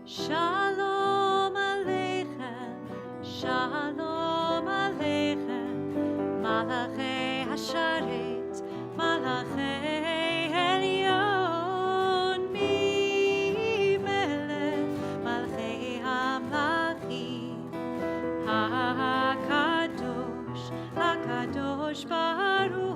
Shalom Aleichem, Shalom Aleichem, Malachei Hasharet, Malachei Elyon, Mimelech, Malachei Hamlachim, HaKadosh, HaKadosh Baruch Hu,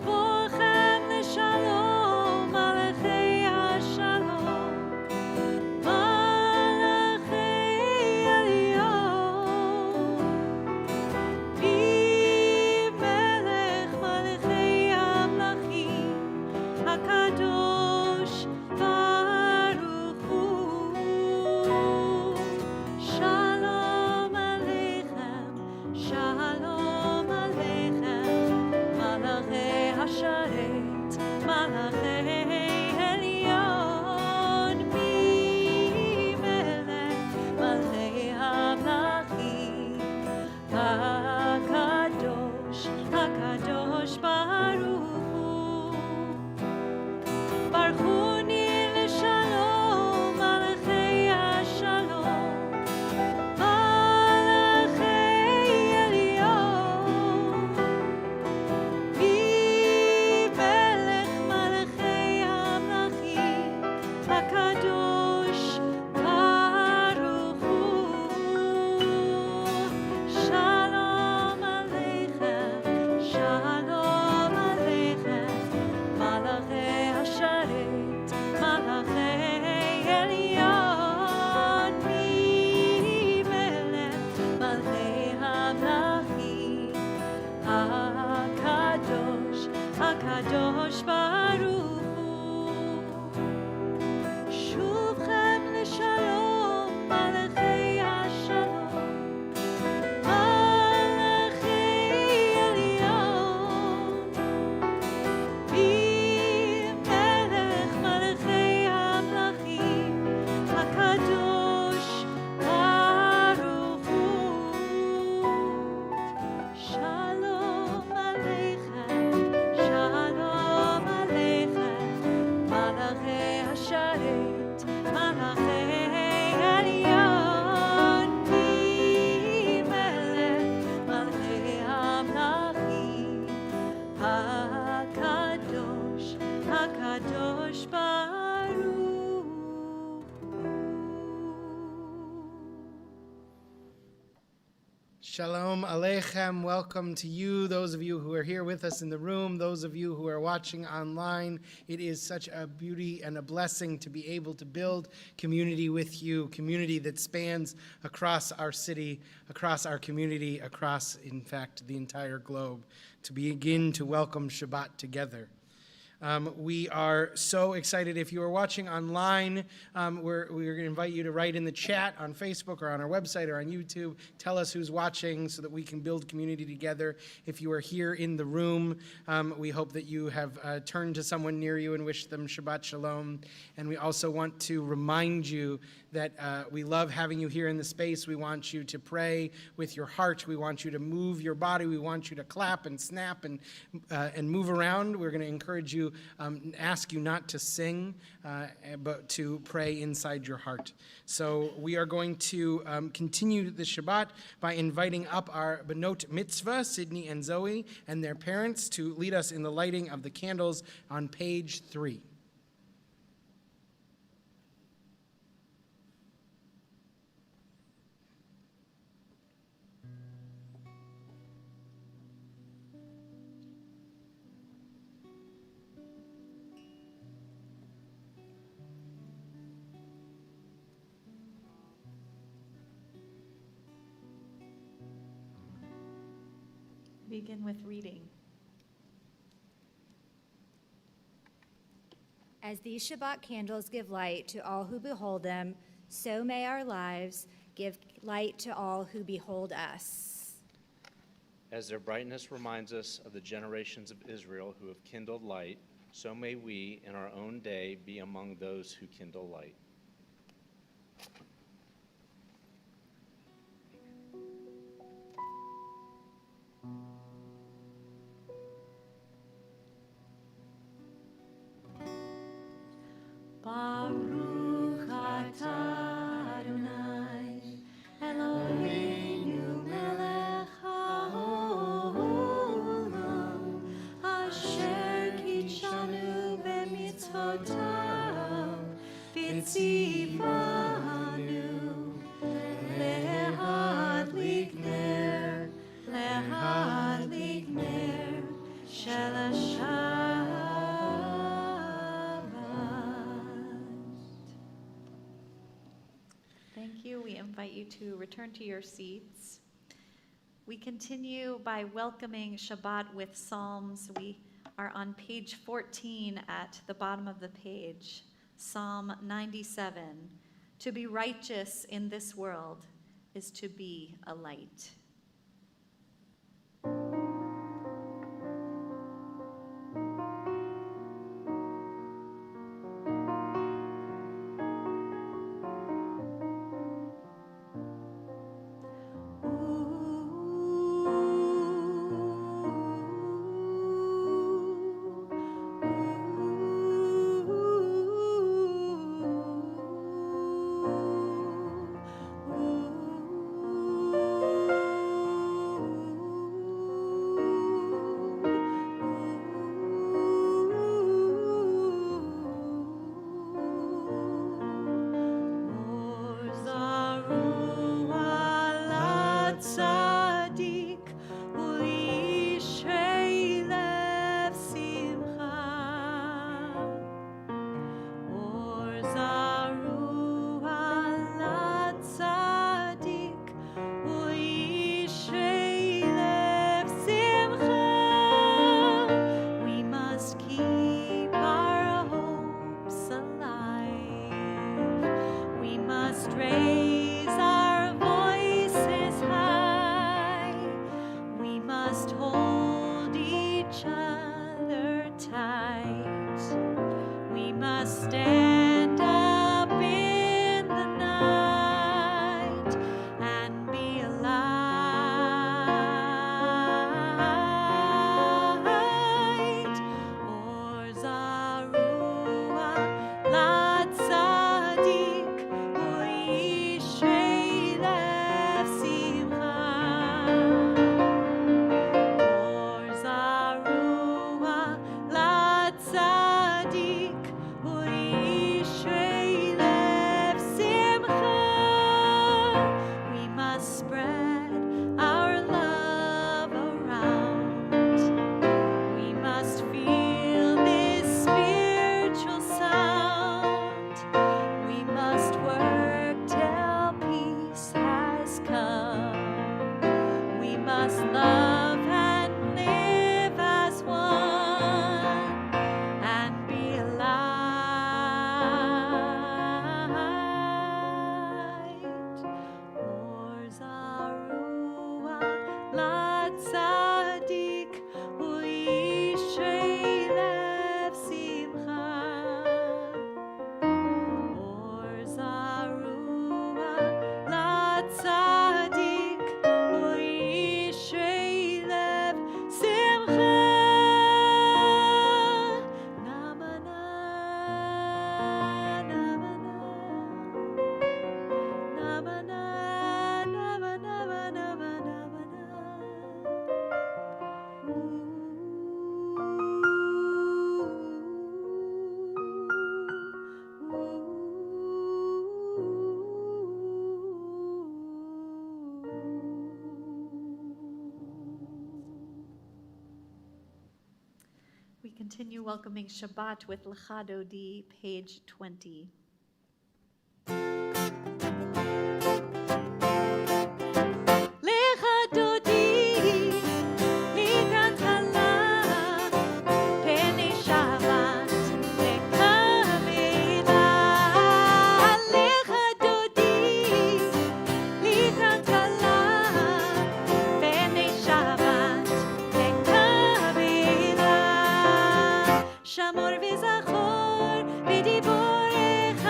Borchem Leshalom, Malachei Hashalom, Malachei Elyon, Mimelech, Malachei Hamlachim, HaKadosh Baruch Hu, Shalom Aleichem, Shalom Aleichem, Malachei Hasharet, Malachei Elyon, Mimelech, Malachei Hamlachim, HaKadosh, HaKadosh Baruch Hu, Baruchuni Leshalom, Malachei Hashalom, Malachei Elyon, Mimelech, Malachei Hamlachim, HaKadosh Baruch Hu, Shalom Aleichem, Shalom Aleichem, Malachei Hasharet, Malachei Elyon, Mimelech, Malachei Hamlachim, HaKadosh, HaKadosh Baruch Hu, Shuvchem Leshalom, Malachei Hashalom, Malachei Elyon, Mimelech, Malachei Hamlachim, HaKadosh Baruch Hu, Shalom Aleichem, Shalom Aleichem, Malachei Hasharet, Malachei Elyon, Mimelech, Malachei Hamlachim, HaKadosh, HaKadosh Baruch Hu. Shalom Aleichem. Welcome to you, those of you who are here with us in the room, those of you who are watching online. It is such a beauty and a blessing to be able to build community with you, community that spans across our city, across our community, across, in fact, the entire globe, to begin to welcome Shabbat together. We are so excited. If you are watching online, we're going to invite you to write in the chat on Facebook or on our website or on YouTube. Tell us who's watching so that we can build community together. If you are here in the room, we hope that you have turned to someone near you and wished them Shabbat Shalom. And we also want to remind you that we love having you here in the space. We want you to pray with your heart. We want you to move your body. We want you to clap and snap and move around. We're going to encourage you, ask you not to sing, but to pray inside your heart. So we are going to continue the Shabbat by inviting up our Benot Mitzvah, Sydney and Zoe, and their parents to lead us in the lighting of the candles on page 3. Begin with reading. As these Shabbat candles give light to all who behold them, so may our lives give light to all who behold us. As their brightness reminds us of the generations of Israel who have kindled light, so may we in our own day be among those who kindle light. Baruch ציוונו להדליק נר של השבת. Thank you. We invite you to return to your seats. We continue by welcoming Shabbat with Psalms. We are on page 14 at the bottom of the page, Psalm 97. To be righteous in this world is to be a light. We continue welcoming Shabbat with Lecha Dodi, page 20. Lecha Dodi, likrat Chala, Penei Shabbat, lekavela. Lecha Dodi, likrat Chala, Penei Shabbat, lekavela. Shamor v'zachor b'diborecha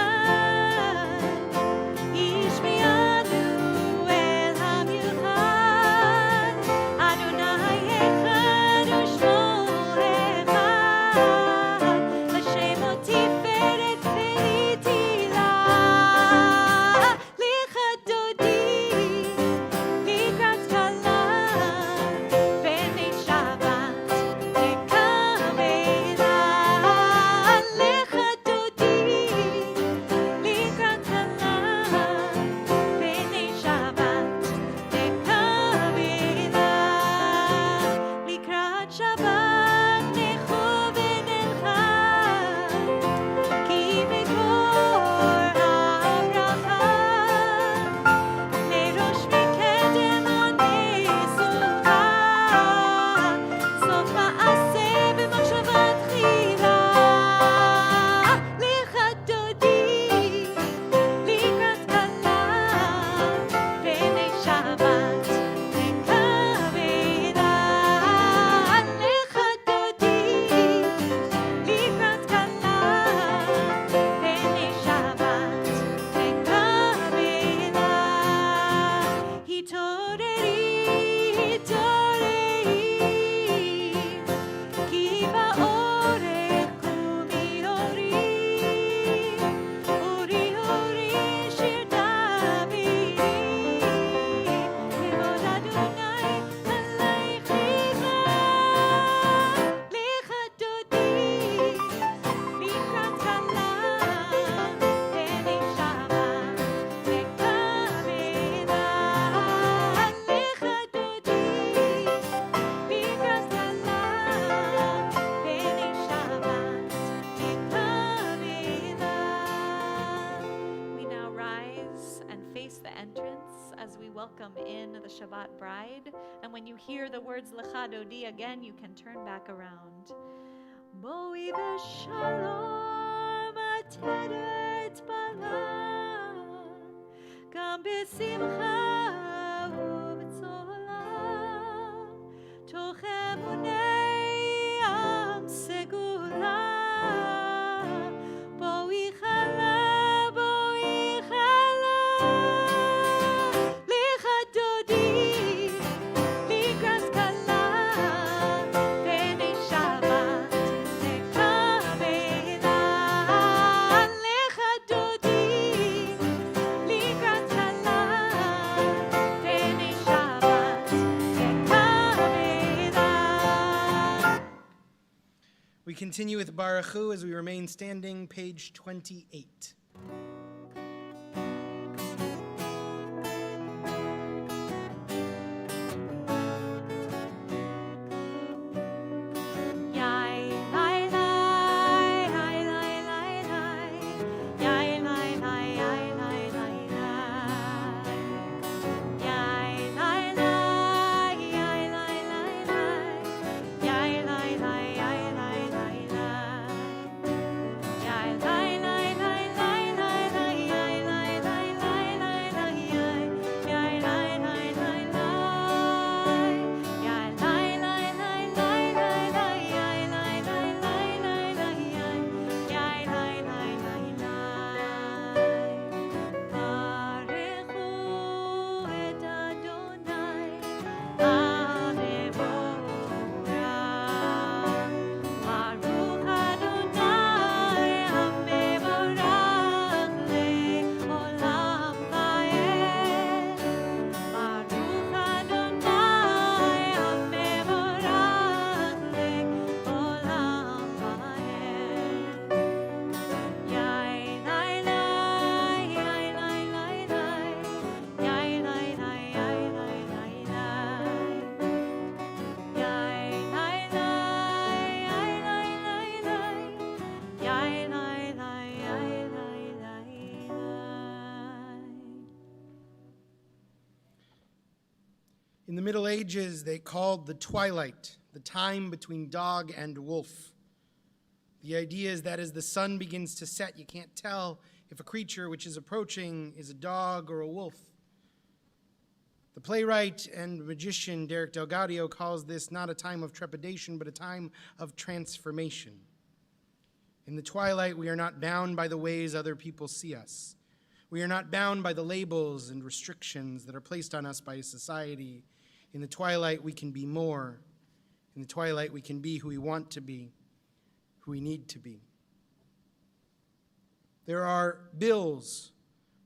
Shabbat bride. And when you hear the words Lecha Dodi again, you can turn back around. Boi v'shalom ateret bala, gam b'simcha u'b'tzola, toch emunei am segula. Boi chala, lecha dodi, likras kala, b'nei Shabbat tekabela. Lecha dodi, likras kala, b'nei Shabbat tekabela. We continue with Baruch Hu as we remain standing, page 28. Yai lai lai, yai lai lai lai, yai lai lai, yai lai lai lai, yai lai lai, yai lai lai lai, yai lai lai, yai lai lai lai, yai lai lai lai lai lai lai, yai lai lai lai lai lai, yai lai lai lai lai, yai lai lai lai lai lai lai, yai lai lai lai lai lai, yai lai lai lai lai. Barechu et Adonai HaMevorach. Baruch Adonai HaMevorach le'olam va'ed. Baruch Adonai HaMevorach le'olam va'ed. Yai lai lai, yai lai lai lai, yai lai lai, yai lai lai lai, yai lai lai, yai lai lai lai, yai lai lai, yai lai lai lai. In the Middle Ages, they called the twilight the time between dog and wolf. The idea is that as the sun begins to set, you can't tell if a creature which is approaching is a dog or a wolf. The playwright and magician Derek Delgadio calls this not a time of trepidation, but a time of transformation. In the twilight, we are not bound by the ways other people see us. We are not bound by the labels and restrictions that are placed on us by society. In the twilight, we can be more. In the twilight, we can be who we want to be, who we need to be. There are bills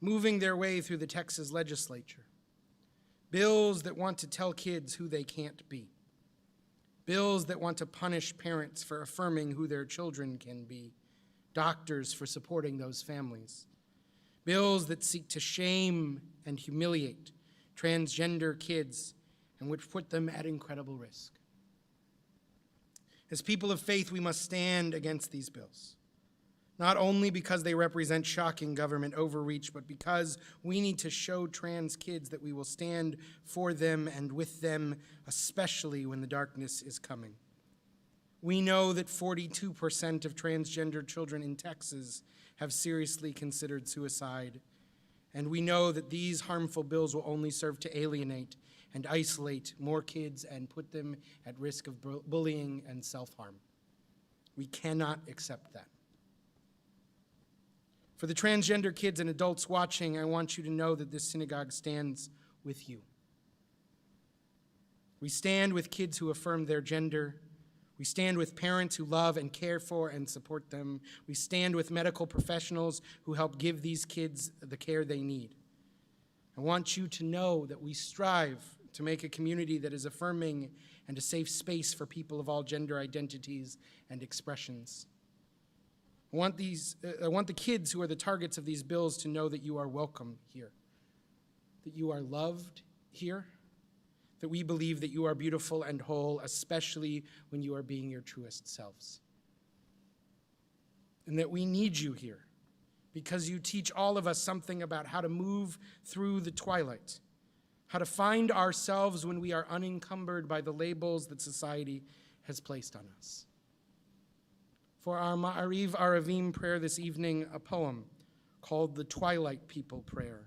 moving their way through the Texas legislature. Bills that want to tell kids who they can't be. Bills that want to punish parents for affirming who their children can be. Doctors for supporting those families. Bills that seek to shame and humiliate transgender kids and which put them at incredible risk. As people of faith, we must stand against these bills, not only because they represent shocking government overreach, but because we need to show trans kids that we will stand for them and with them, especially when the darkness is coming. We know that 42% of transgender children in Texas have seriously considered suicide, and we know that these harmful bills will only serve to alienate and isolate more kids and put them at risk of bullying and self-harm. We cannot accept that. For the transgender kids and adults watching, I want you to know that this synagogue stands with you. We stand with kids who affirm their gender. We stand with parents who love and care for and support them. We stand with medical professionals who help give these kids the care they need. I want you to know that we strive to make a community that is affirming and a safe space for people of all gender identities and expressions. I want the kids who are the targets of these bills to know that you are welcome here, that you are loved here, that we believe that you are beautiful and whole, especially when you are being your truest selves. And that we need you here because you teach all of us something about how to move through the twilight, how to find ourselves when we are unencumbered by the labels that society has placed on us. For our Ma'ariv Aravim prayer this evening, a poem called The Twilight People Prayer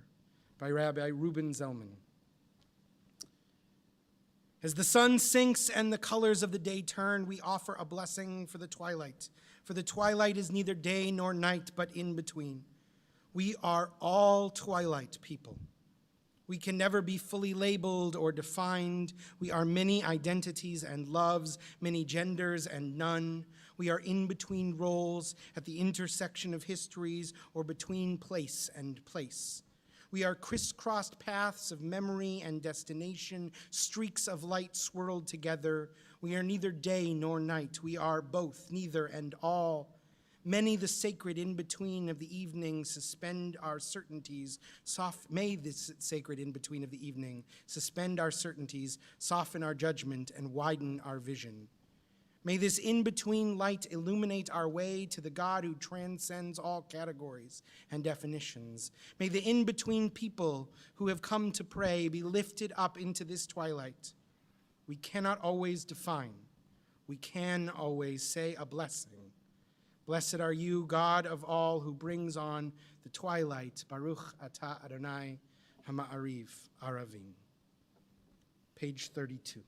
by Rabbi Reuben Zellman. As the sun sinks and the colors of the day turn, we offer a blessing for the twilight. For the twilight is neither day nor night, but in between. We are all twilight people. We can never be fully labeled or defined. We are many identities and loves, many genders and none. We are in between roles, at the intersection of histories, or between place and place. We are crisscrossed paths of memory and destination, streaks of light swirled together. We are neither day nor night. We are both, neither, and all. Many the sacred in-between of the evening suspend our certainties. May this sacred in-between of the evening suspend our certainties, soften our judgment, and widen our vision. May this in-between light illuminate our way to the God who transcends all categories and definitions. May the in-between people who have come to pray be lifted up into this twilight. We cannot always define. We can always say a blessing. Blessed are you, God of all, who brings on the twilight. Baruch atah Adonai Hama'ariv Aravim. Page 32.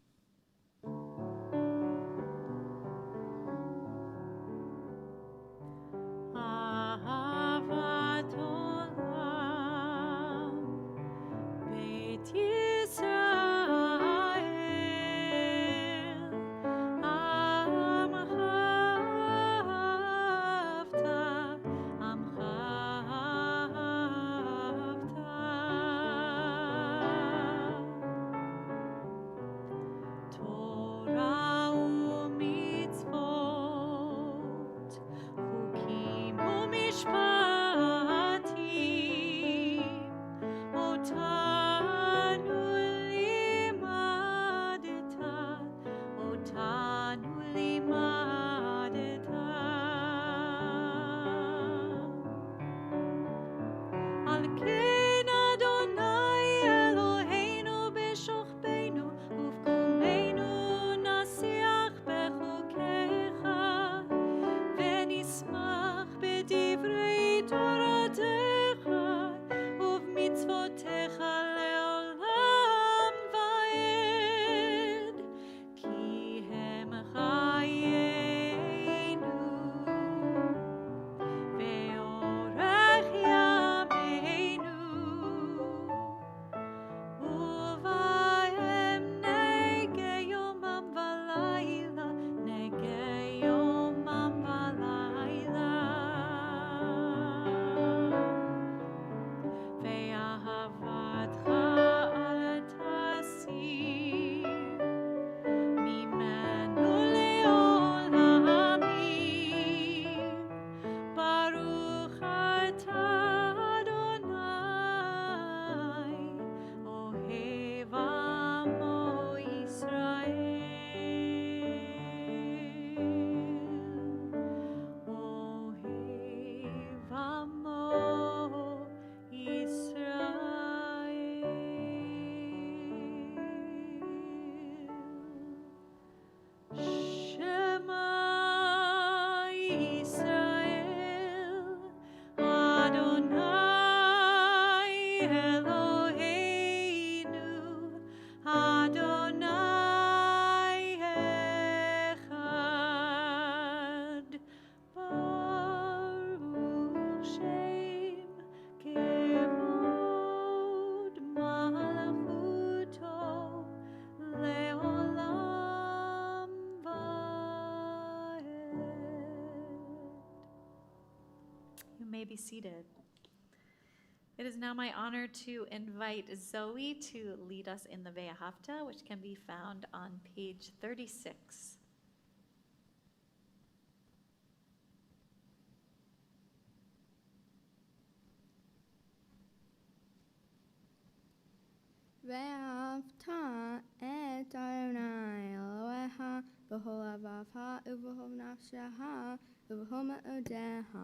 May be seated. It is now my honor to invite Zoe to lead us in the Ve'ahavta, which can be found on page 36. ואהבת את אדוני אלוהיך בכל לבבך ובכל נפשך ובכל מאודיך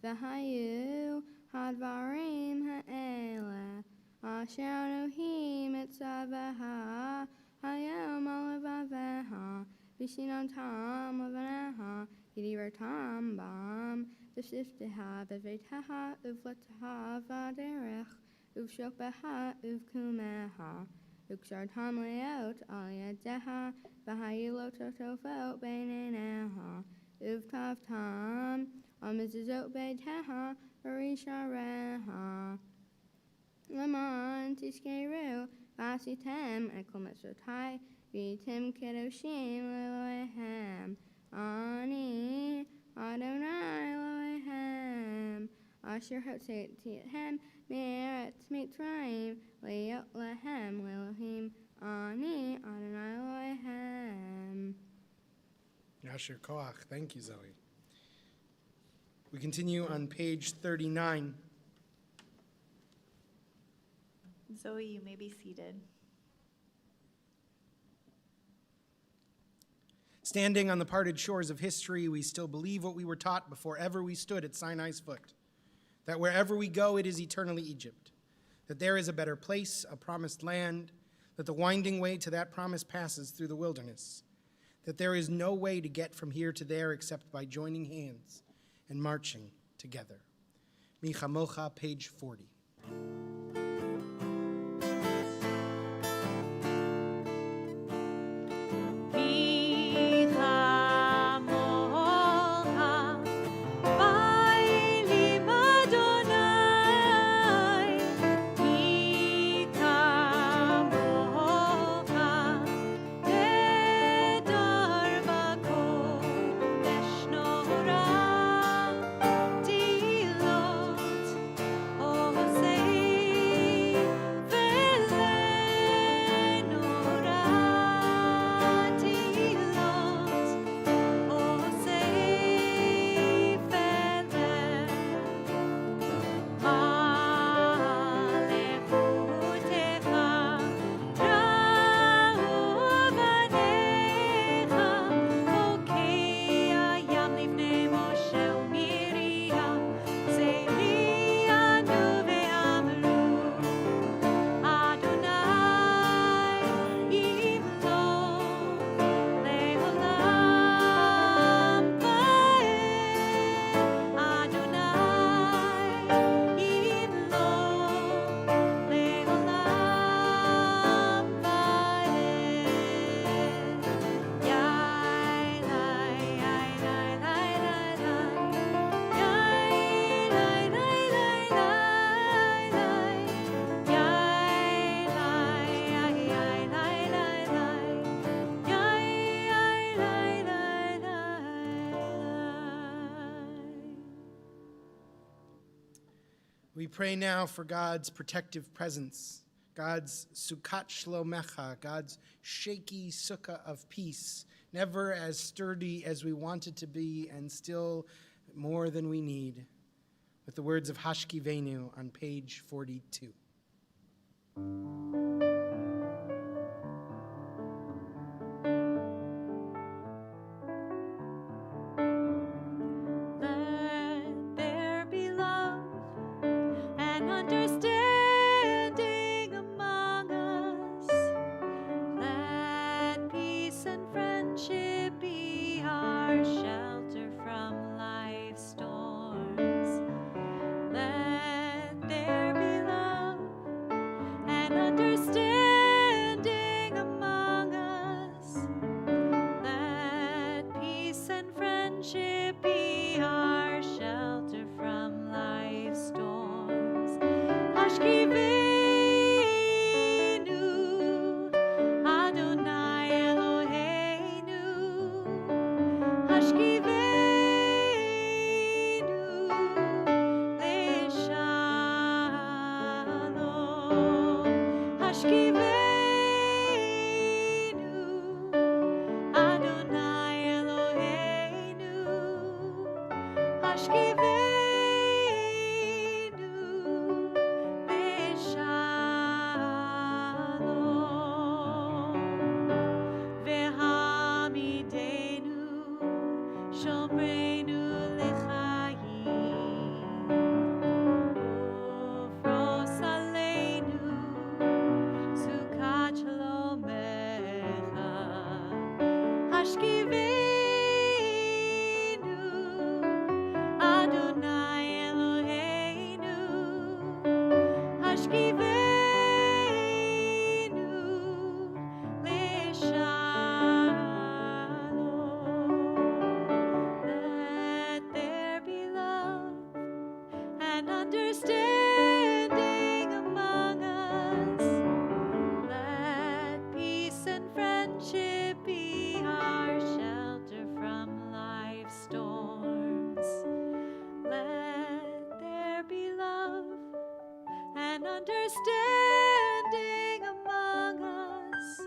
והיו הדברים האלה Asher Elohim Etzaveha, Hayel Malavaveha, Vishinon Tam Lavaneha, Yidir Tam Bam, Vishifteha, Vivetaha, Uvletaha, Vaderech, Uvshokbeha, Uvkumeha, Ukshar Tam Leot, Aliadeha, Bahayilot Tofot, Baineneha, Uvtav Tam, Amizizot Beiteha, Barishareha. Lamon Tishkeru, Vasitem, Ekometsotai, Vitim Kedoshim, Lelohem, Ani, Adonai Elohem, Asher Hotzethem, Me'eretz Mitzrayim, Leot Lehem, Lelohim, Ani, Adonai Elohem. Yasher Koach. Thank you, Zoe. We continue on page 39. Zoe, you may be seated. Standing on the parted shores of history, we still believe what we were taught before ever we stood at Sinai's foot, that wherever we go, it is eternally Egypt, that there is a better place, a promised land, that the winding way to that promise passes through the wilderness, that there is no way to get from here to there except by joining hands and marching together. Michamocha, page 40. We pray now for God's protective presence, God's Sukkot Shlomecha, God's shaky sukkah of peace, never as sturdy as we want it to be and still more than we need, with the words of Hashkivenu on page 42. Understand Hashkivenu, Adonai Eloheinu, Hashkivenu Leshalom. Let there be love and understanding among us. Let peace and friendship be our shelter from life's storms. Let there be love and understanding among us.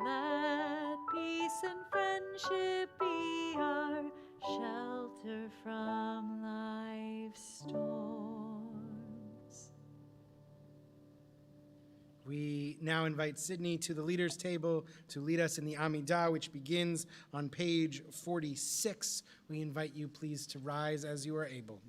Let peace and friendship be our shelter from life's storms. We now invite Sydney to the leaders' table to lead us in the Amidah, which begins on page 46. We invite you, please, to rise as you are able.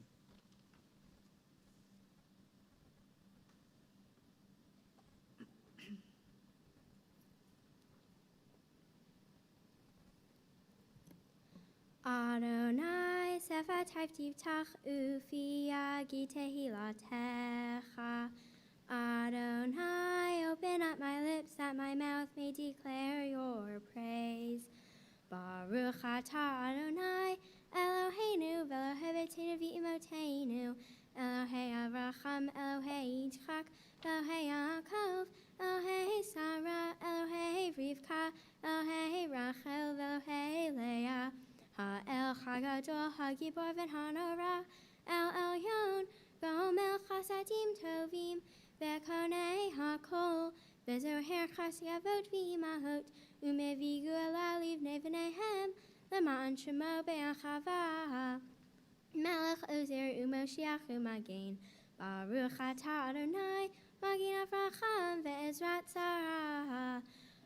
Adonai sefatayv tivtach ufi yagi tehilatecha. Adonai, open up my lips that my mouth may declare your praise. Baruch atah Adonai, Eloheinu, Elohei Beteinu v'Imoteinu, Elohei Avraham, Elohei Yitzchak, Elohei Yaakov, Elohei Sarah, Elohei Rivka, Elohei Rachel, Elohei Leah. Ha'el Hagadol, Hagibor v'Hanora, El Elyon, V'Omer Chasadim Tovim, V'Konei HaKol, V'Zoher Chasiyavot v'Imahot, Umevigu Ela Livnei V'Nehem, L'Ma'an Shemo Be'achava, Melech Ozer Umoshiach U'Magen, Baruch atah Adonai, Magin Avraham Ve'ezrat Sarah.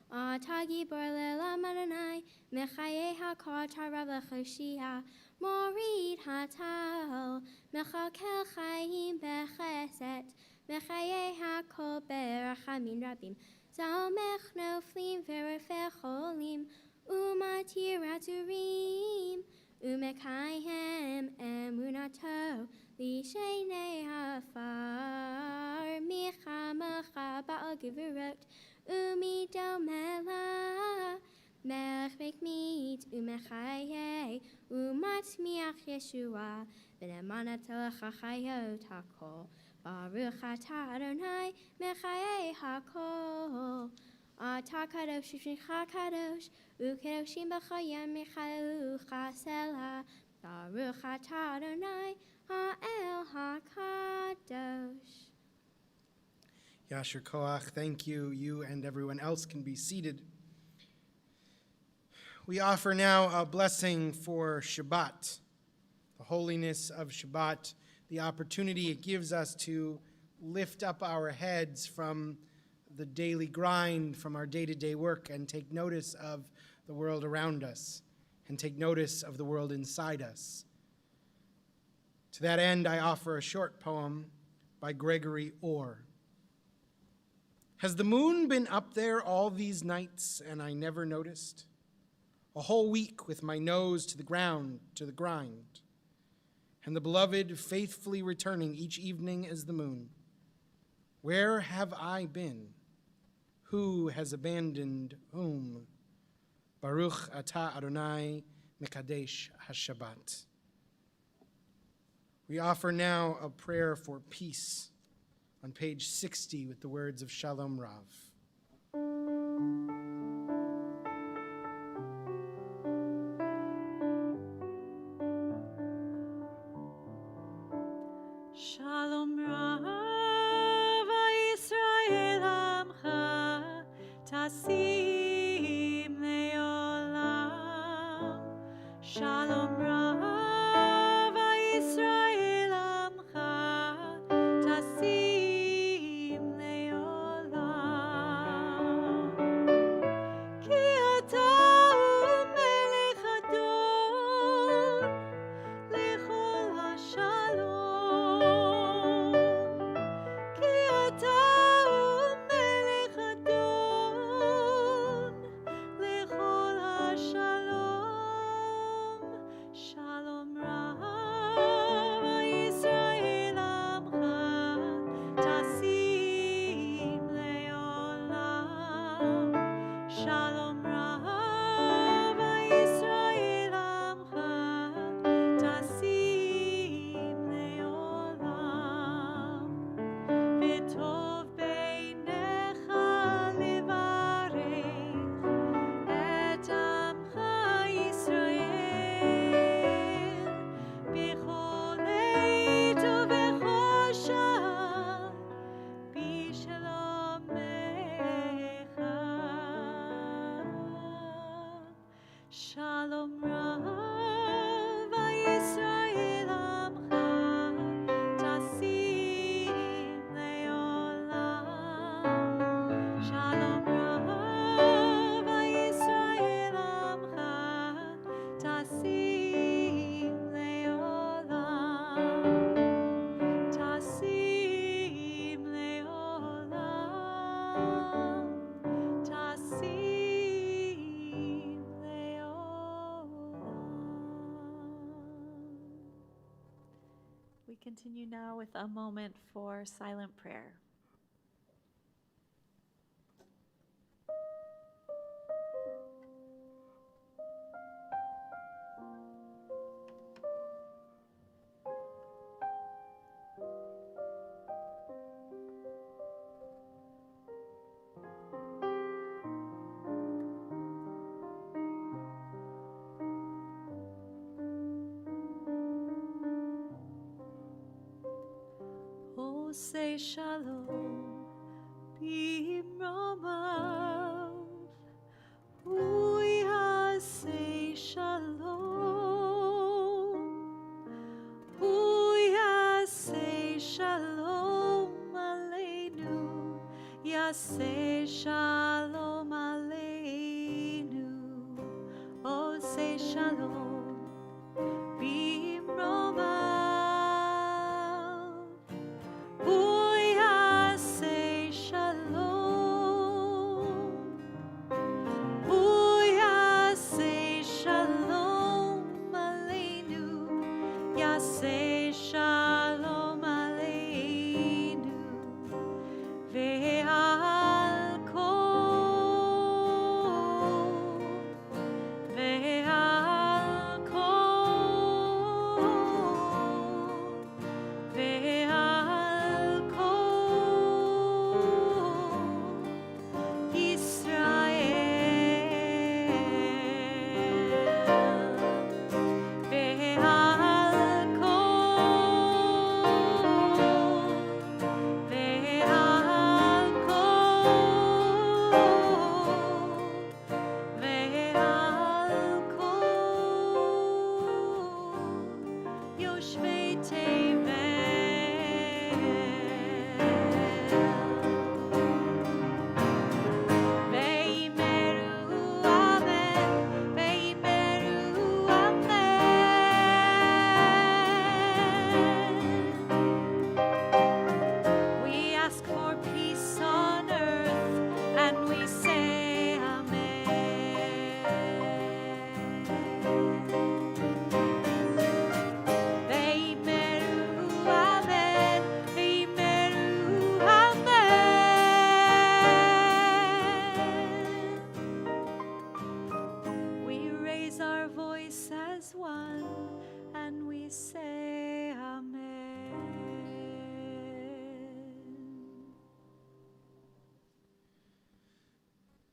Atagi Borlela Madonai, Mechaye HaKor Tarav Lechoshia, Morid Hatal, Mechakel Chaim Becheset, Mechaye HaKol Berachamim Rabim, Zalmech Noflim Verefeh Cholim, Umatir Aturim, Umekayhem Emunato, Lishenei Hafar, Michamecha Baal Gevurot, Umido Mela, Melech Mekmit, Umechaye, Umatmiach Yeshua, V'nemanat Chachayot HaKol, Baruch atah Adonai, Mechaye HaKol. Atah Kadosh U'Shemcha Kadosh, U'Kadoshim B'Chayim Mechalucha Selah. Baruch atah Adonai, Ha'el HaKadosh. Yasher Koach, thank you. You and everyone else can be seated. We offer now a blessing for Shabbat, the holiness of Shabbat, the opportunity it gives us to lift up our heads from the daily grind, from our day-to-day work, and take notice of the world around us, and take notice of the world inside us. To that end, I offer a short poem by Gregory Orr. Has the moon been up there all these nights and I never noticed? A whole week with my nose to the ground, to the grind, and the beloved faithfully returning each evening as the moon. Where have I been? Who has abandoned whom? Baruch atah Adonai Mekadesh HaShabbat. We offer now a prayer for peace on page 60 with the words of Shalom Rav. Shalom Rav Yisrael Amcha Tasim Leolam. Shalom Rav Yisrael Amcha Tasim Leolam. Shalom Rav Yisrael Amcha Tasim Leolam. Shalom Rav Yisrael Amcha Tasim Leolam. Tasim Leolam. Tasim Leolam. We continue now with a moment for silent prayer. Say shalom b'imromav, say shalom, say shalom aleinu, say shalom aleinu. Oh, say shalom b'imromav. Say shalom. Say shalom aleinu. Say shalom aleinu. Ve'al kol. Ve'al kol. Ve'al kol Israel. Ve'al kol. Ve'al kol. Ve'al kol Yoshvei Tevel. Ve'imeru amen, ve'imeru amen. We ask for peace on earth, and we say amen. Ve'imeru amen, ve'imeru amen. We raise our voice as one, and we say amen.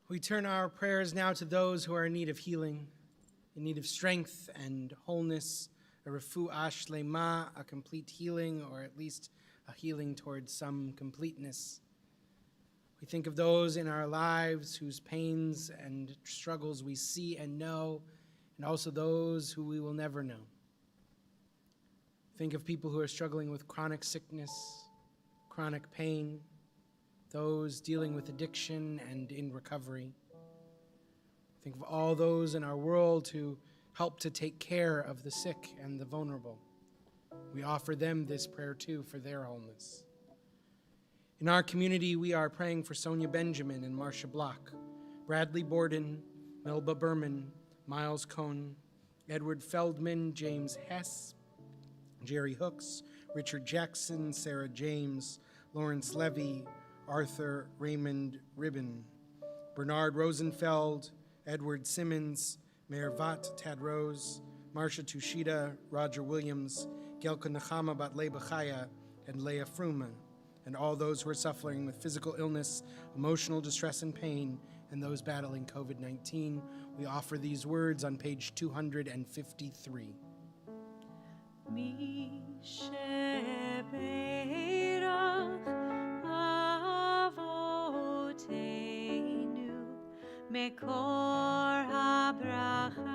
We turn our prayers now to those who are in need of healing, in need of strength and wholeness, a refuah shlema, a complete healing, or at least a healing towards some completeness. We think of those in our lives whose pains and struggles we see and know, and also those who we will never know. Think of people who are struggling with chronic sickness, chronic pain, those dealing with addiction and in recovery. Think of all those in our world who help to take care of the sick and the vulnerable. We offer them this prayer too for their wholeness. In our community, we are praying for Sonia Benjamin and Marcia Block, Bradley Borden, Melba Berman, Miles Cohn, Edward Feldman, James Hess, Jerry Hooks, Richard Jackson, Sarah James, Lawrence Levy, Arthur Raymond Ribbon, Bernard Rosenfeld, Edward Simmons, Mayor Vat Tadrose, Marcia Tushita, Roger Williams, Gelka Nechama Bat Leba Chaya, and Leah Fruma, and all those who are suffering with physical illness, emotional distress and pain, and those battling COVID-19. We offer these words on page 253. Mi shebeirach avotenu mekor habracha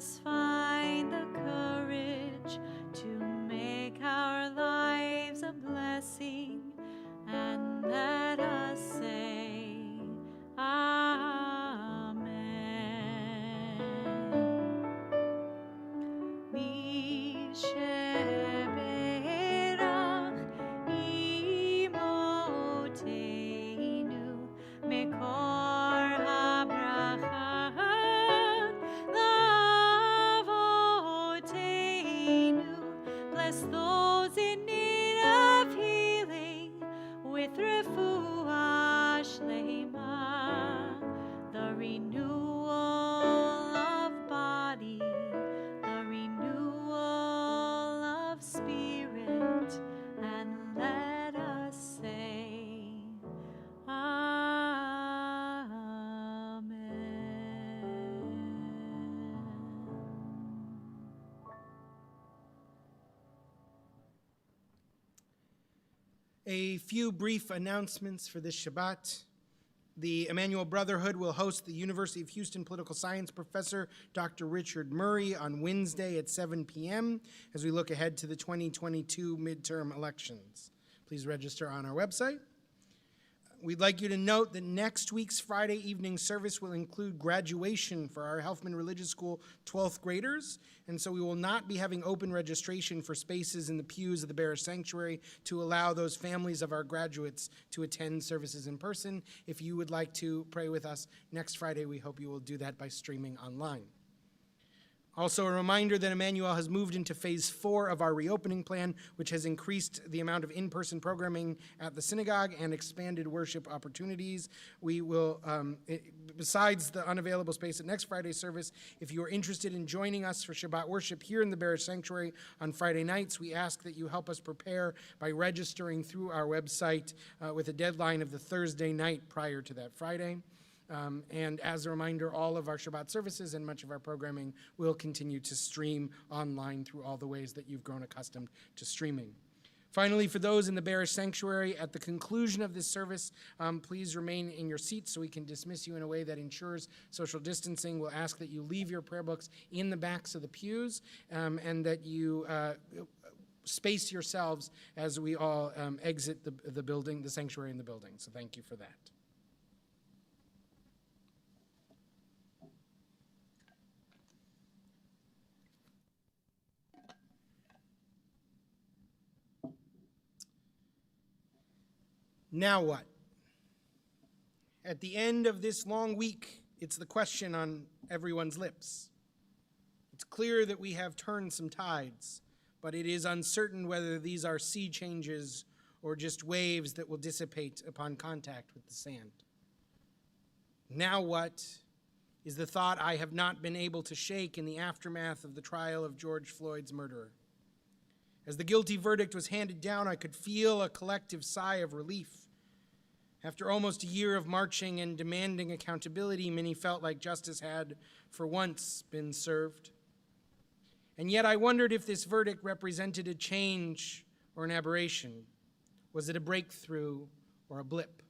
us find the courage to make our lives a blessing, and let us say, Amen. Misheberach imotenu mekor habracha lavotenu. Bless those in need of healing with refuah shlema, the renewal of body, the renewal of spirit, and let us say, Amen. A few brief announcements for this Shabbat. The Emmanuel Brotherhood will host the University of Houston political science professor, Dr. Richard Murray, on Wednesday at 7 p.m. as we look ahead to the 2022 midterm elections. Please register on our website. We'd like you to note that next week's Friday evening service will include graduation for our Helfman Religious School 12th graders, and so we will not be having open registration for spaces in the pews of the Barish Sanctuary to allow those families of our graduates to attend services in person. If you would like to pray with us next Friday, we hope you will do that by streaming online. Also, a reminder that Emmanuel has moved into phase 4 of our reopening plan, which has increased the amount of in-person programming at the synagogue and expanded worship opportunities. We will, besides the unavailable space at next Friday's service, if you are interested in joining us for Shabbat worship here in the Barish Sanctuary on Friday nights, we ask that you help us prepare by registering through our website with a deadline of the Thursday night prior to that Friday. And as a reminder, all of our Shabbat services and much of our programming will continue to stream online through all the ways that you've grown accustomed to streaming. Finally, for those in the Barish Sanctuary, at the conclusion of this service, please remain in your seats so we can dismiss you in a way that ensures social distancing. We'll ask that you leave your prayer books in the backs of the pews and that you space yourselves as we all exit the building, the sanctuary and the building. So thank you for that. Now what? At the end of this long week, it's the question on everyone's lips. It's clear that we have turned some tides, but it is uncertain whether these are sea changes or just waves that will dissipate upon contact with the sand. Now what is the thought I have not been able to shake in the aftermath of the trial of George Floyd's murderer. As the guilty verdict was handed down, I could feel a collective sigh of relief. After almost a year of marching and demanding accountability, many felt like justice had, for once, been served. And yet I wondered if this verdict represented a change or an aberration. Was it a breakthrough or a blip?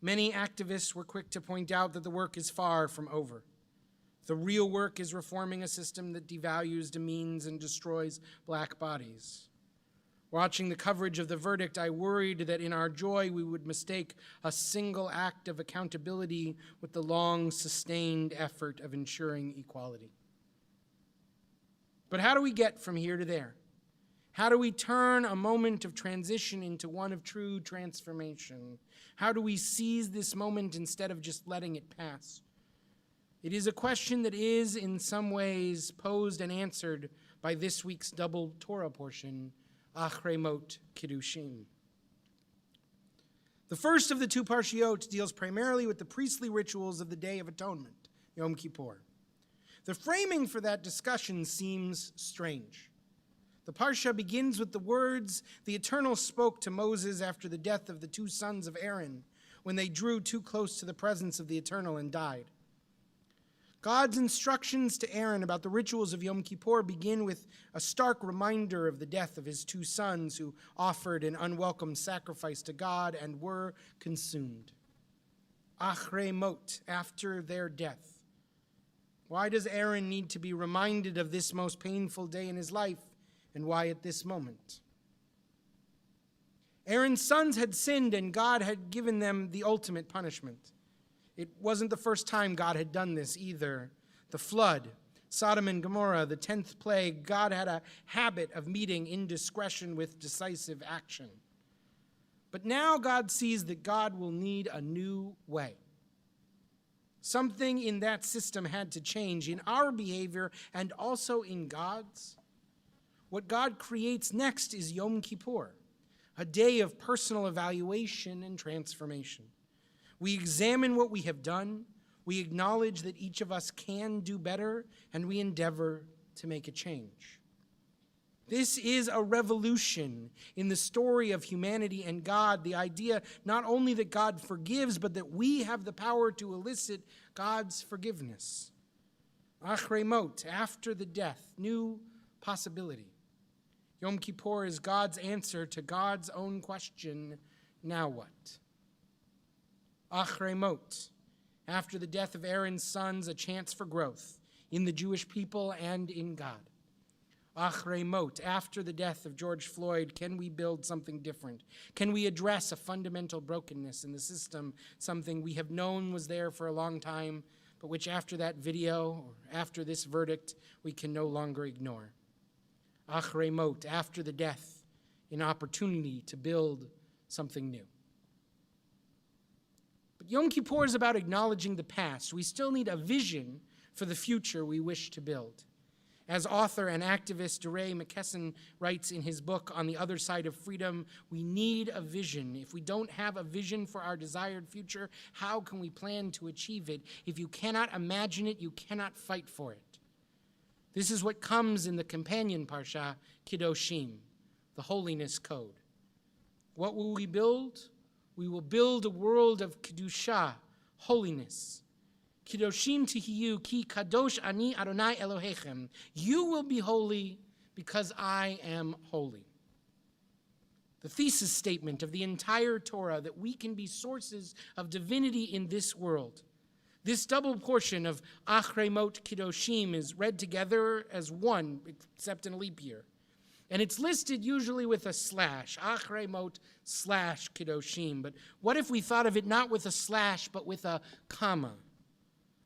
Many activists were quick to point out that the work is far from over. The real work is reforming a system that devalues, demeans, and destroys black bodies. Watching the coverage of the verdict, I worried that in our joy we would mistake a single act of accountability with the long, sustained effort of ensuring equality. But how do we get from here to there? How do we turn a moment of transition into one of true transformation? How do we seize this moment instead of just letting it pass? It is a question that is, in some ways, posed and answered by this week's double Torah portion, Achrei Mot Kiddushim. The first of the two parshiot deals primarily with the priestly rituals of the Day of Atonement, Yom Kippur. The framing for that discussion seems strange. The parsha begins with the words the Eternal spoke to Moses after the death of the two sons of Aaron, when they drew too close to the presence of the Eternal and died. God's instructions to Aaron about the rituals of Yom Kippur begin with a stark reminder of the death of his two sons who offered an unwelcome sacrifice to God and were consumed. Achrei Mot, after their death. Why does Aaron need to be reminded of this most painful day in his life, and why at this moment? Aaron's sons had sinned, and God had given them the ultimate punishment. It wasn't the first time God had done this either. The flood, Sodom and Gomorrah, the 10th plague, God had a habit of meeting indiscretion with decisive action. But now God sees that God will need a new way. Something in that system had to change in our behavior and also in God's. What God creates next is Yom Kippur, a day of personal evaluation and transformation. We examine what we have done, we acknowledge that each of us can do better, and we endeavor to make a change. This is a revolution in the story of humanity and God, the idea not only that God forgives, but that we have the power to elicit God's forgiveness. Achrei mot, after the death, new possibility. Yom Kippur is God's answer to God's own question, now what? Achrei mot, after the death of Aaron's sons, a chance for growth in the Jewish people and in God. Achrei mot, after the death of George Floyd, can we build something different? Can we address a fundamental brokenness in the system, something we have known was there for a long time, but which after that video, or after this verdict, we can no longer ignore? Achrei mot, after the death, an opportunity to build something new. But Yom Kippur is about acknowledging the past. We still need a vision for the future we wish to build. As author and activist DeRay McKesson writes in his book, On the Other Side of Freedom, we need a vision. If we don't have a vision for our desired future, how can we plan to achieve it? If you cannot imagine it, you cannot fight for it. This is what comes in the companion parsha, Kiddushim, the holiness code. What will we build? We will build a world of Kedusha, holiness. Kiddushim tihiyu ki kadosh ani Adonai Elohechem. You will be holy because I am holy. The thesis statement of the entire Torah, that we can be sources of divinity in this world. This double portion of Achrei mot Kiddushim is read together as one, except in a leap year. And it's listed usually with a slash, Achrei mot / Kiddushim. But what if we thought of it not with a slash, but with a comma?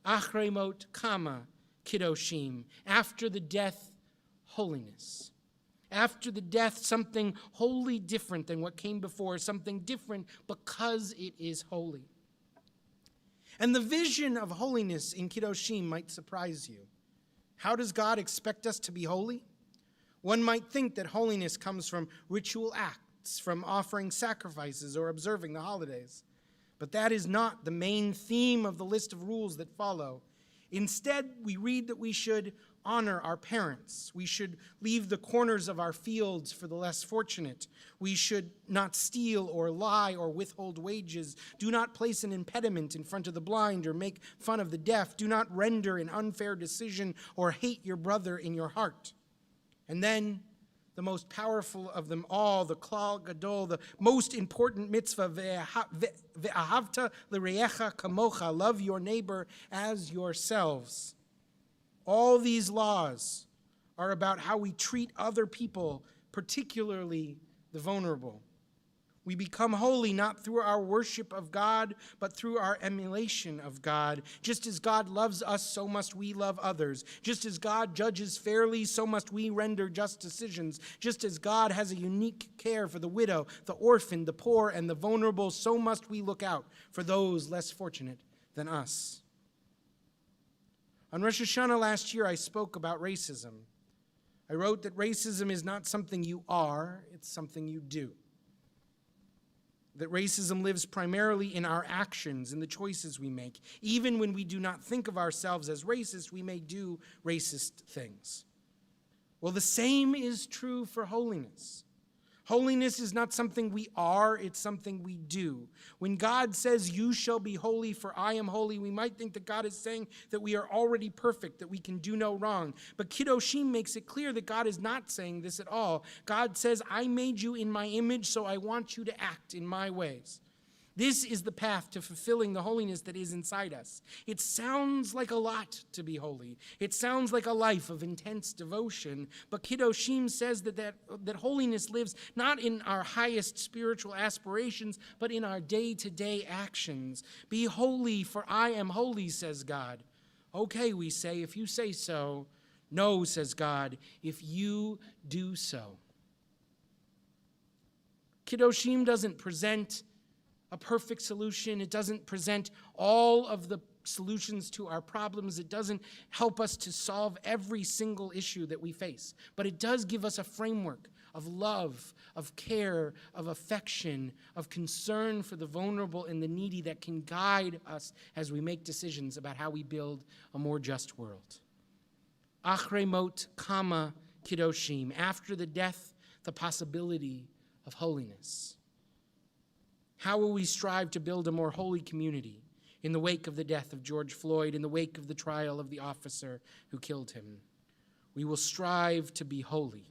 Achrei mot, Kiddushim. After the death, holiness. After the death, something wholly different than what came before, something different because it is holy. And the vision of holiness in Kiddushim might surprise you. How does God expect us to be holy? One might think that holiness comes from ritual acts, from offering sacrifices or observing the holidays. But that is not the main theme of the list of rules that follow. Instead, we read that we should honor our parents. We should leave the corners of our fields for the less fortunate. We should not steal or lie or withhold wages. Do not place an impediment in front of the blind or make fun of the deaf. Do not render an unfair decision or hate your brother in your heart. And then, the most powerful of them all, the Klal Gadol, the most important mitzvah, ve'ahavta l'reyecha kamocha, love your neighbor as yourselves. All these laws are about how we treat other people, particularly the vulnerable. We become holy not through our worship of God, but through our emulation of God. Just as God loves us, so must we love others. Just as God judges fairly, so must we render just decisions. Just as God has a unique care for the widow, the orphan, the poor, and the vulnerable, so must we look out for those less fortunate than us. On Rosh Hashanah last year, I spoke about racism. I wrote that racism is not something you are, it's something you do. That racism lives primarily in our actions, in the choices we make. Even when we do not think of ourselves as racist, we may do racist things. Well, the same is true for holiness. Holiness is not something we are, it's something we do. When God says, "You shall be holy, for I am holy," we might think that God is saying that we are already perfect, that we can do no wrong. But Kiddushim makes it clear that God is not saying this at all. God says, "I made you in my image, so I want you to act in my ways." This is the path to fulfilling the holiness that is inside us. It sounds like a lot to be holy. It sounds like a life of intense devotion. But Kiddushim says that holiness lives not in our highest spiritual aspirations, but in our day-to-day actions. Be holy, for I am holy, says God. Okay, we say, if you say so. No, says God, if you do so. Kiddushim doesn't present a perfect solution. It doesn't present all of the solutions to our problems. It doesn't help us to solve every single issue that we face. But it does give us a framework of love, of care, of affection, of concern for the vulnerable and the needy that can guide us as we make decisions about how we build a more just world. Achrei mot kama kiddushim. After the death, the possibility of holiness. How will we strive to build a more holy community in the wake of the death of George Floyd, in the wake of the trial of the officer who killed him? We will strive to be holy.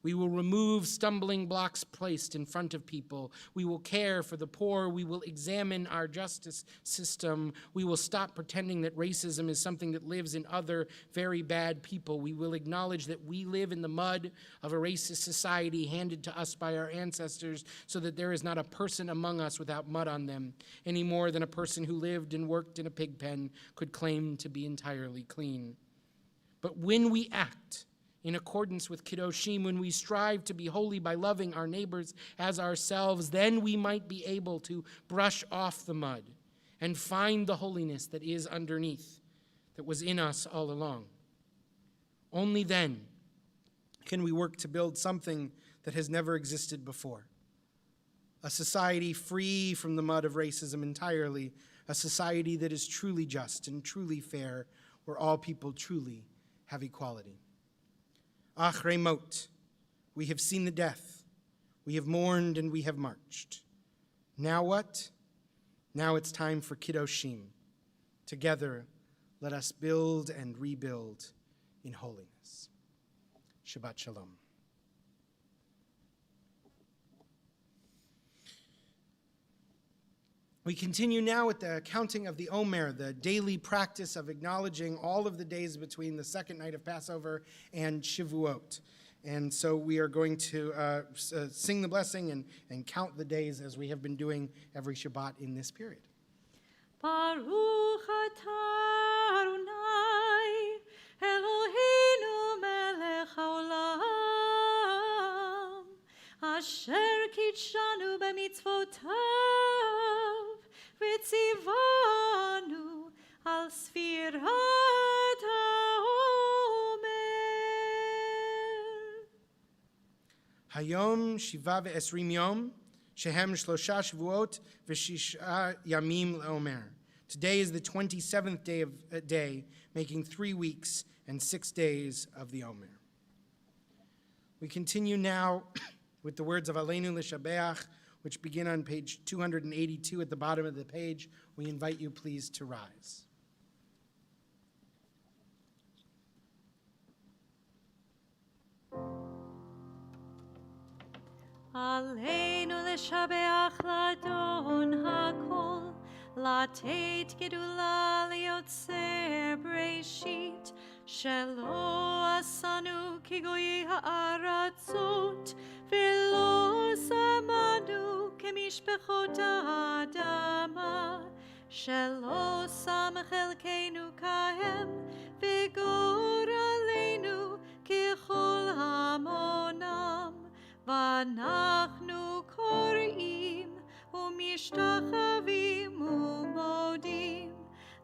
We will remove stumbling blocks placed in front of people. We will care for the poor. We will examine our justice system. We will stop pretending that racism is something that lives in other very bad people. We will acknowledge that we live in the mud of a racist society handed to us by our ancestors, so that there is not a person among us without mud on them, any more than a person who lived and worked in a pig pen could claim to be entirely clean. But when we act in accordance with Kiddushim, when we strive to be holy by loving our neighbors as ourselves, then we might be able to brush off the mud and find the holiness that is underneath, that was in us all along. Only then can we work to build something that has never existed before. A society free from the mud of racism entirely, a society that is truly just and truly fair, where all people truly have equality. Achrei mot, we have seen the death, we have mourned and we have marched. Now what? Now it's time for Kiddushim. Together, let us build and rebuild in holiness. Shabbat Shalom. We continue now with the counting of the Omer, the daily practice of acknowledging all of the days between the second night of Passover and Shavuot. And so we are going to sing the blessing and count the days as we have been doing every Shabbat in this period. Baruch atah Adonai, Eloheinu melech haolam, asher kitshanu b'mitzvotav, v'tzivanu al sfirat ha'omer. Hayom shiva ve'esrim yom, shehem shlosha shavuot v'shisha yamim le'omer. Today is the 27th day, making 3 weeks and 6 days of the Omer. We continue now with the words of Aleinu L'Shabeach, which begin on page 282 at the bottom of the page. We invite you, please, to rise. Aleinu l'shabeach l'Adon hakol, לתת גדולה ליוצר בראשית, שלא עשנו כגויי הארצות, ולא שמנו כמשפחות האדמה, שלא שם חלקנו כהם, וגורלנו ככל המונם, ואנחנו קוראים ומשתחווים ומודים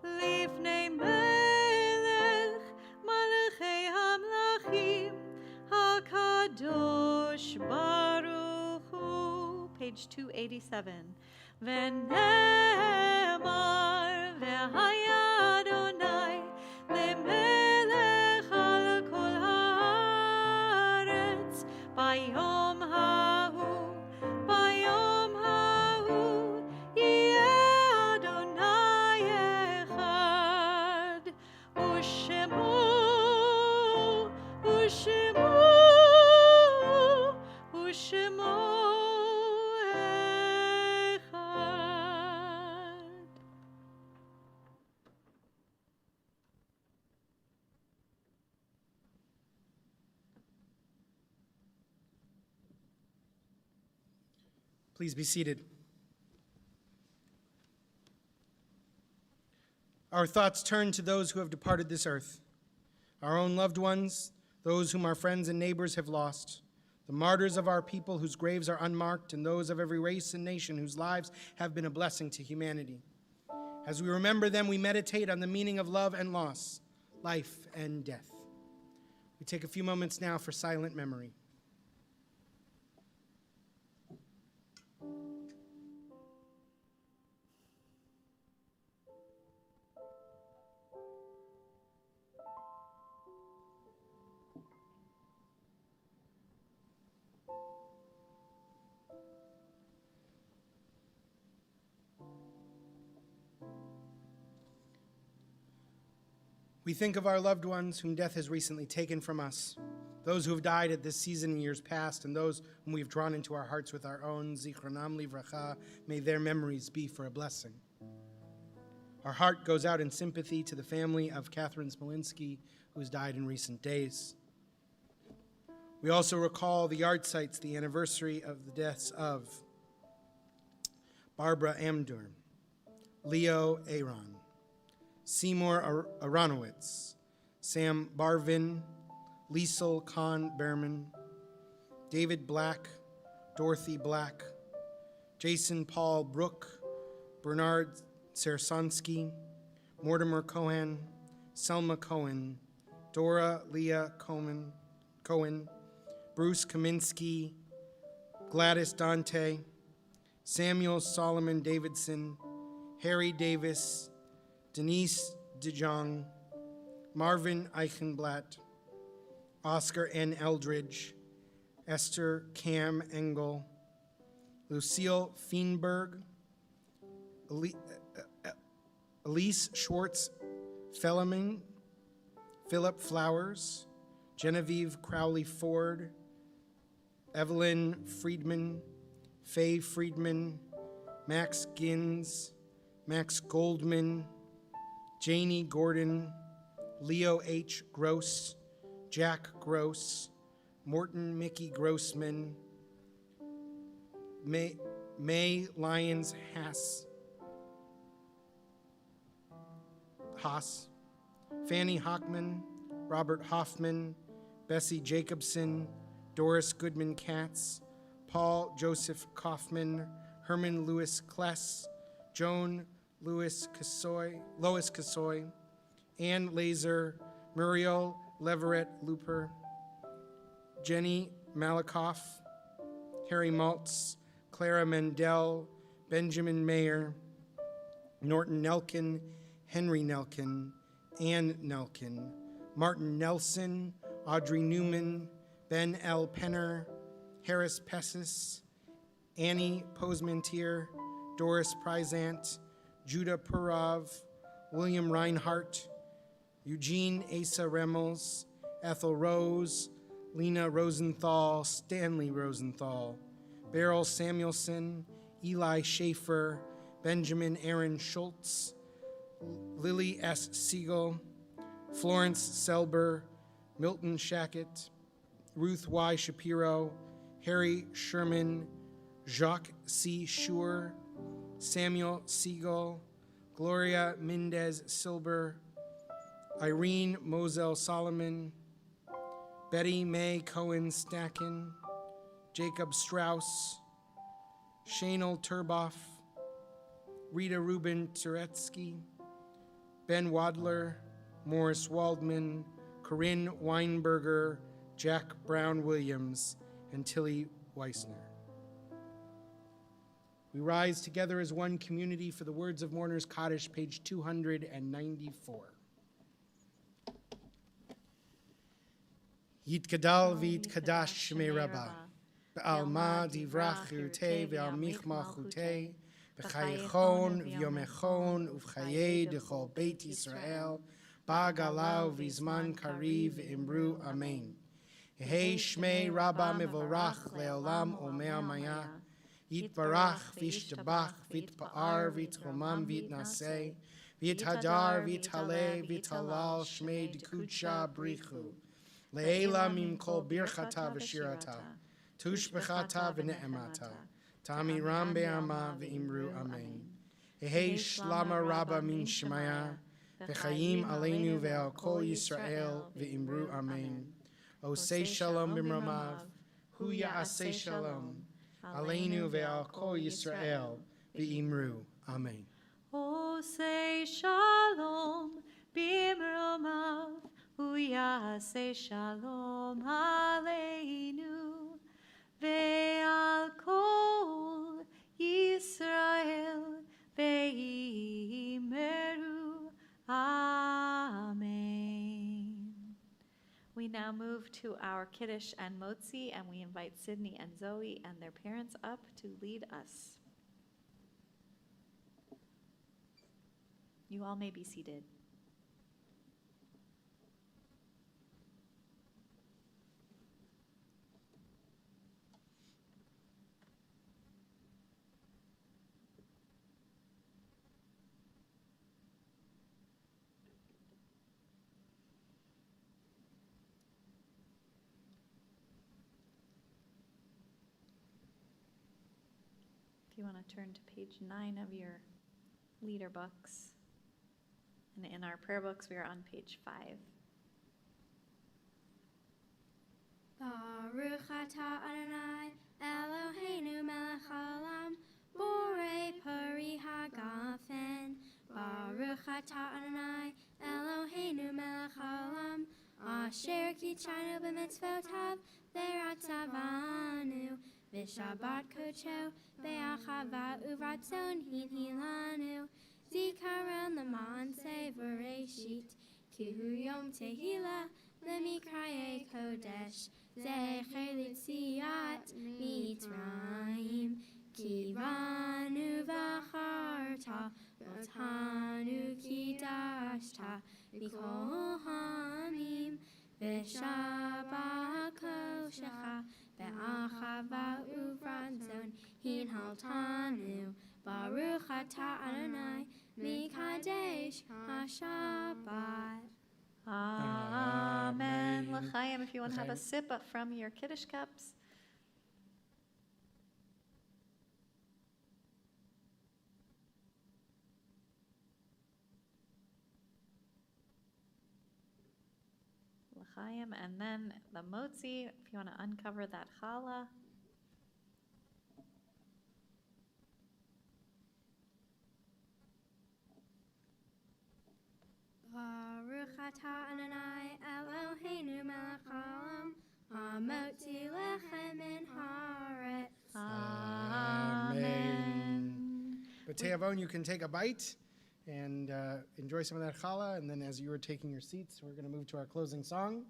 לפני מלך מלכי המלכים הקדוש ברוך הוא. Page 287. ונאמר והיה אדוני למלך על כל הארץ ביום ההוא ביום ההוא יהיה אדוני אחד ושמו אחד. Please be seated. Our thoughts turn to those who have departed this earth, our own loved ones, those whom our friends and neighbors have lost, the martyrs of our people whose graves are unmarked, and those of every race and nation whose lives have been a blessing to humanity. As we remember them, we meditate on the meaning of love and loss, life and death. We take a few moments now for silent memory. We think of our loved ones whom death has recently taken from us, those who have died at this season in years past, and those whom we've drawn into our hearts with our own Zichronam Livracha. May their memories be for a blessing. Our heart goes out in sympathy to the family of Catherine Smolinski, who has died in recent days. We also recall the yard sites, the anniversary of the deaths of Barbara Amdur, Leo Aaron, Seymour Aronowitz, Sam Barvin, Liesel Kahn Behrman, David Black, Dorothy Black, Jason Paul Brook, Bernard Sersonsky, Mortimer Cohen, Selma Cohen, Dora Leah Cohen, Bruce Kaminsky, Gladys Dante, Samuel Solomon Davidson, Harry Davis, Denise DeJong, Marvin Eichenblatt, Oscar N. Eldridge, Esther Cam Engel, Lucille Feenberg, Elise Schwartz Felleman, Philip Flowers, Genevieve Crowley Ford, Evelyn Friedman, Faye Friedman, Max Gins, Max Goldman, Janie Gordon, Leo H. Gross, Jack Gross, Morton Mickey Grossman, May Lyons Haas, Fanny Hockman, Robert Hoffman, Bessie Jacobson, Doris Goodman Katz, Paul Joseph Kaufman, Herman Lewis Kless, Joan Lois Cassoy, Ann Laser, Muriel Leverett Looper, Jenny Malakoff, Harry Maltz, Clara Mendel, Benjamin Mayer, Norton Nelkin, Henry Nelkin, Ann Nelkin, Martin Nelson, Audrey Newman, Ben L. Penner, Harris Pessis, Annie Posmentier, Doris Prizant, Judah Purov, William Reinhart, Eugene Asa Remmels, Ethel Rose, Lena Rosenthal, Stanley Rosenthal, Beryl Samuelson, Eli Schaefer, Benjamin Aaron Schultz, Lily S. Siegel, Florence Selber, Milton Shackett, Ruth Y. Shapiro, Harry Sherman, Jacques C. Schur, Samuel Siegel, Gloria Mendez Silber, Irene Moselle Solomon, Betty Mae Cohen Stacken, Jacob Strauss, Shanel Turboff, Rita Rubin Turetsky, Ben Wadler, Morris Waldman, Corinne Weinberger, Jack Brown Williams, and Tilly Weissner. We rise together as one community for the Words of Mourners Kaddish, page 294. Yitgadal v'yitkadash shmei Rabbah, b'alma divrach chirutei v'al michma chutei, b'chayechon v'yomechon uv'chayei d'chol Beit Yisrael, ba'galau v'izman kariv v'imru amen. Yehei shmei Rabbah mevorach le'olam omea maya, Yitbarach v'yishtabach v'yitpa'ar v'yitchomam v'yitnaseh, v'yithadar v'yithale v'yithalal shmei d'kudsha brichu, le'ela mim kol birchata v'shirata, tushbechata v'ne'emata, Tami ram be'ama ve'imru amen. Ehei shlama rabba min shemaya, v'chayim aleinu ve'al kol Yisrael ve'imru amen. Osei shalom b'mramav, hu ya'aseh shalom, aleinu ve'al kol Yisrael ve'imru amen. Osei shalom bimromav, hu ya'aseh shalom aleinu ve'al kol Yisrael ve'imru amen. We now move to our Kiddush and Motzi, and we invite Sydney and Zoe and their parents up to lead us. You all may be seated. If you want to turn to page 9 of your leader books. And in our prayer books, we are on page 5. Baruch atah Adonai Eloheinu melech haolam borei pari hagafen. Baruch atah Adonai Eloheinu melech haolam asher kitchanu b'mitzvotav v'ratzavanu v'shabbat kodsho be'achava uvratzon hinhilanu zikaron l'maaseh v'reishit ki hu yom tehillah Lemikraye Kodesh, Zecher Litziat Mitzrayim, Kivanu V'acharta, V'otanu Kidashta, B'kol Hamim, V'shabbat Koshecha, V'achava Uvratzon, Hinhaltanu, Baruch atah Adonai, Mikadesh HaShabbat. Amen. Amen. L'chaim, if you want to have a L'chaim. sip up from your Kiddush cups. L'chaim, and then the motzi, if you want to uncover that challah. Baruch atah Adonai Eloheinu melech haolam hamotzi lechem min haaretz. Amen. But Teavon, you can take a bite and enjoy some of that challah. And then as you are taking your seats, we're going to move to our closing song.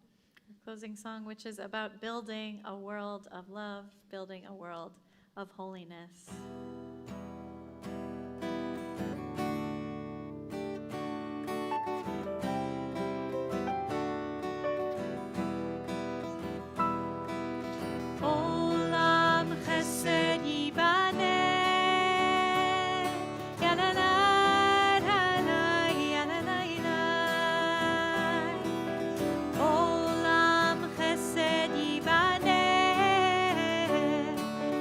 Our closing song, which is about building a world of love, building a world of holiness. Olam chesed yibaneh, yananai, yananai, yananai. Olam chesed yibaneh,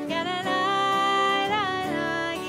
yananai, yananai,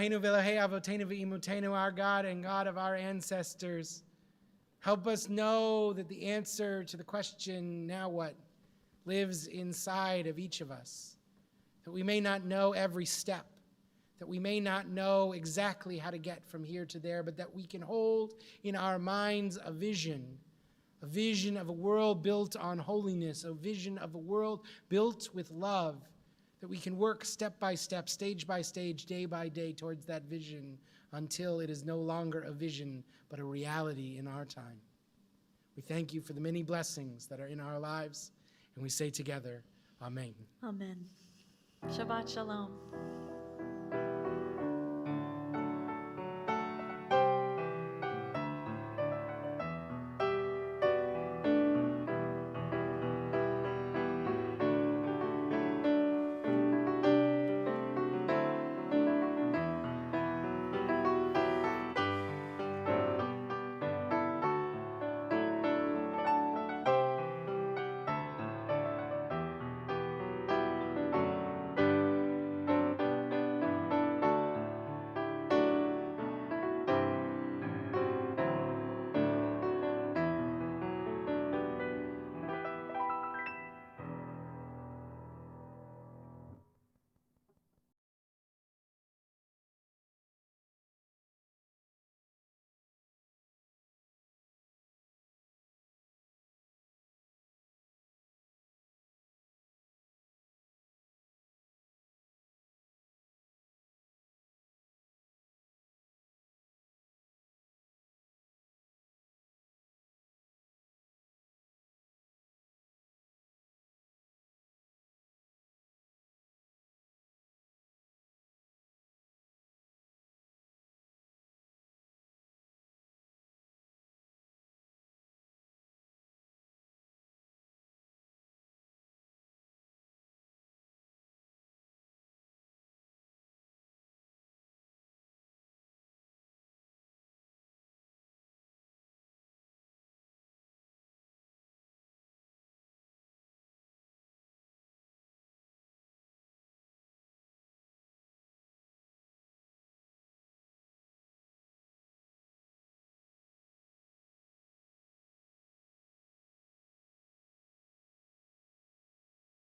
Eloheinu v'Elahei Avotenu v'Imotenu, our God and God of our ancestors. Help us know that the answer to the question, now what, lives inside of each of us. That we may not know every step, that we may not know exactly how to get from here to there, but that we can hold in our minds a vision of a world built on holiness, a vision of a world built with love, that we can work step by step, stage by stage, day by day towards that vision until it is no longer a vision, but a reality in our time. We thank you for the many blessings that are in our lives, and we say together, Amen. Amen. Shabbat shalom.